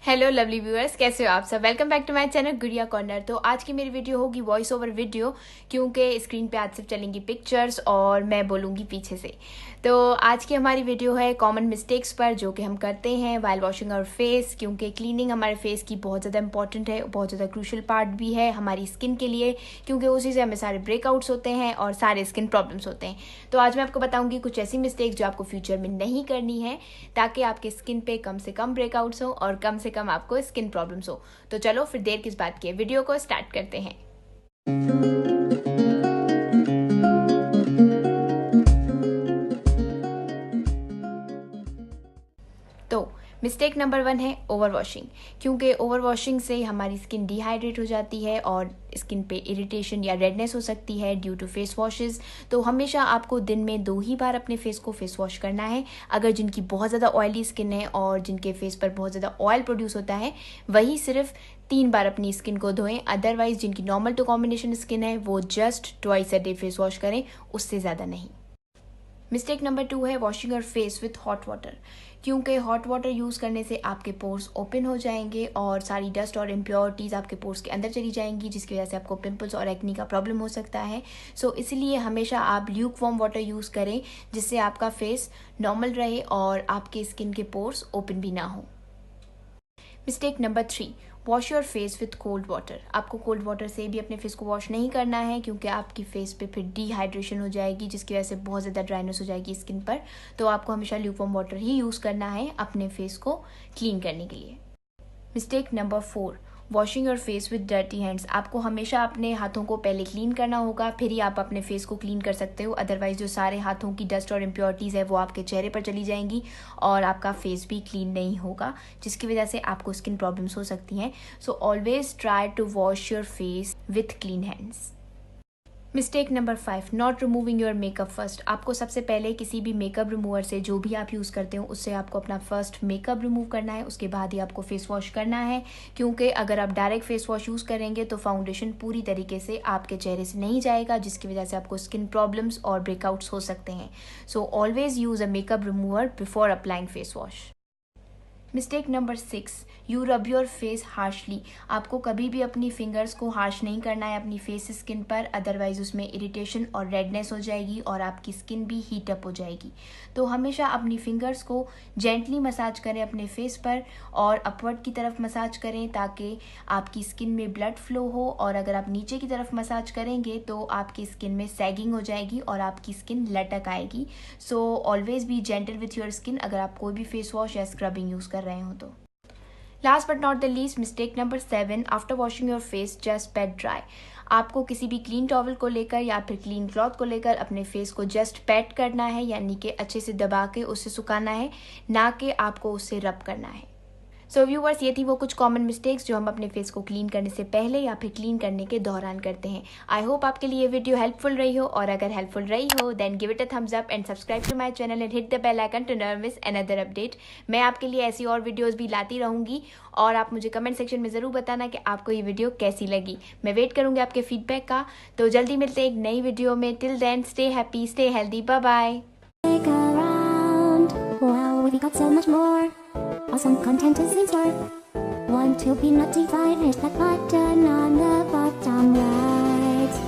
Hello lovely viewers, कैसे हो आप सब। Welcome back to my channel Gudiya corner. तो आज की मेरी वीडियो होगी वॉइस ओवर वीडियो, क्योंकि स्क्रीन पे आज सिर्फ चलेंगी पिक्चर्स और मैं बोलूँगी पीछे से। तो आज की हमारी वीडियो है कॉमन मिस्टेक्स पर जो कि हम करते हैं वाइल वॉशिंग आवर फेस, क्योंकि क्लीनिंग हमारे फेस की बहुत ज़्यादा इंपॉर्टेंट है, बहुत ज़्यादा क्रूशल पार्ट भी है हमारी स्किन के लिए, क्योंकि उसी से हमें सारे ब्रेकआउट्स होते हैं और सारे स्किन प्रॉब्लम्स होते हैं। तो आज मैं आपको बताऊँगी कुछ ऐसी मिस्टेक्स जो आपको फ्यूचर में नहीं करनी है, ताकि आपके स्किन पे कम से कम ब्रेकआउट्स हो और कम से कम आपको स्किन प्रॉब्लम्स हो। तो चलो फिर देर किस बात की है, वीडियो को स्टार्ट करते हैं। तो मिस्टेक नंबर 1 है ओवर वॉशिंग, क्योंकि ओवर वॉशिंग से हमारी स्किन डिहाइड्रेट हो जाती है और स्किन पे इरिटेशन या रेडनेस हो सकती है ड्यू टू फेस वॉशेस। तो हमेशा आपको दिन में 2 ही बार अपने फेस को फेस वॉश करना है। अगर जिनकी बहुत ज़्यादा ऑयली स्किन है और जिनके फेस पर बहुत ज़्यादा ऑयल प्रोड्यूस होता है, वही सिर्फ 3 बार अपनी स्किन को धोएं। अदरवाइज जिनकी नॉर्मल टू कॉम्बिनेशन स्किन है वो just twice a day face wash करें, उससे ज़्यादा नहीं। मिस्टेक नंबर 2 है washing your face with hot water, क्योंकि हॉट वाटर यूज़ करने से आपके पोर्स ओपन हो जाएंगे और सारी डस्ट और इम्प्योरिटीज़ आपके पोर्स के अंदर चली जाएंगी, जिसकी वजह से आपको पिंपल्स और एक्नी का प्रॉब्लम हो सकता है। सो इसलिए हमेशा आप ल्यूक वार्म वाटर यूज़ करें, जिससे आपका फेस नॉर्मल रहे और आपके स्किन के पोर्स ओपन भी ना हो। Mistake number 3, wash your face with cold water. आपको कोल्ड वाटर से भी अपने फेस को वॉश नहीं करना है, क्योंकि आपकी फेस पे फिर डिहाइड्रेशन हो जाएगी, जिसकी वजह से बहुत ज़्यादा ड्राइनेस हो जाएगी स्किन पर। तो आपको हमेशा ल्यूकवार्म वाटर ही यूज़ करना है अपने फेस को क्लीन करने के लिए। Mistake number 4, washing your face with dirty hands. आपको हमेशा अपने हाथों को पहले क्लीन करना होगा, फिर ही आप अपने फेस को क्लीन कर सकते हो। अदरवाइज जो सारे हाथों की डस्ट और इम्प्योरिटीज़ है वो आपके चेहरे पर चली जाएंगी और आपका फेस भी क्लीन नहीं होगा, जिसकी वजह से आपको स्किन प्रॉब्लम्स हो सकती हैं। So always try to wash your face with clean hands. Mistake number 5, not removing your makeup first. आपको सबसे पहले किसी भी मेकअप रिमूवर से, जो भी आप यूज़ करते हो, उससे आपको अपना फर्स्ट मेकअप रिमूव करना है, उसके बाद ही आपको फेस वॉश करना है। क्योंकि अगर आप डायरेक्ट फेस वॉश यूज़ करेंगे तो फाउंडेशन पूरी तरीके से आपके चेहरे से नहीं जाएगा, जिसकी वजह से आपको स्किन प्रॉब्लम्स और ब्रेकआउट्स हो सकते हैं। So always use a makeup remover before applying face wash. Mistake number 6, you rub your face harshly. आपको कभी भी अपनी फिंगर्स को हार्श नहीं करना है अपनी फेस स्किन पर, अदरवाइज उसमें इरिटेशन और रेडनेस हो जाएगी और आपकी स्किन भी हीट अप हो जाएगी। तो हमेशा अपनी फिंगर्स को जेंटली मसाज करें अपने फेस पर और अपवर्ड की तरफ मसाज करें, ताकि आपकी स्किन में ब्लड फ्लो हो। और अगर आप नीचे की तरफ मसाज करेंगे तो आपकी स्किन में सैगिंग हो जाएगी और आपकी स्किन लटक आएगी। So always be gentle with your skin अगर आप कोई भी फेस वॉश या स्क्रबिंग यूज़ कर रहे हो तो। Last but not the least, mistake number 7, after washing your face just PAT dry. आपको किसी भी क्लीन टॉवल को लेकर या फिर क्लीन क्लॉथ को लेकर अपने फेस को जस्ट पैट करना है, यानी कि अच्छे से दबा के उससे सुखाना है, ना कि आपको उससे रब करना है। सो व्यूवर्स, ये थी वो कुछ कॉमन मिस्टेक्स जो हम अपने फेस को क्लीन करने से पहले या फिर क्लीन करने के दौरान करते हैं। आई होप आपके लिए ये वीडियो हेल्पफुल रही हो, और अगर हेल्पफुल रही हो then give it a thumbs up and subscribe to my channel and hit the bell icon to never miss another update. मैं आपके लिए ऐसी और वीडियोज़ भी लाती रहूँगी, और आप मुझे कमेंट सेक्शन में ज़रूर बताना कि आपको ये वीडियो कैसी लगी। मैं वेट करूँगी आपके फीडबैक का। तो जल्दी मिलते हैं एक नई वीडियो में। Till then stay happy, stay healthy, bye bye. Well, we got so much more. Awesome content is in store. Want to be notified? Hit that button on the bottom right.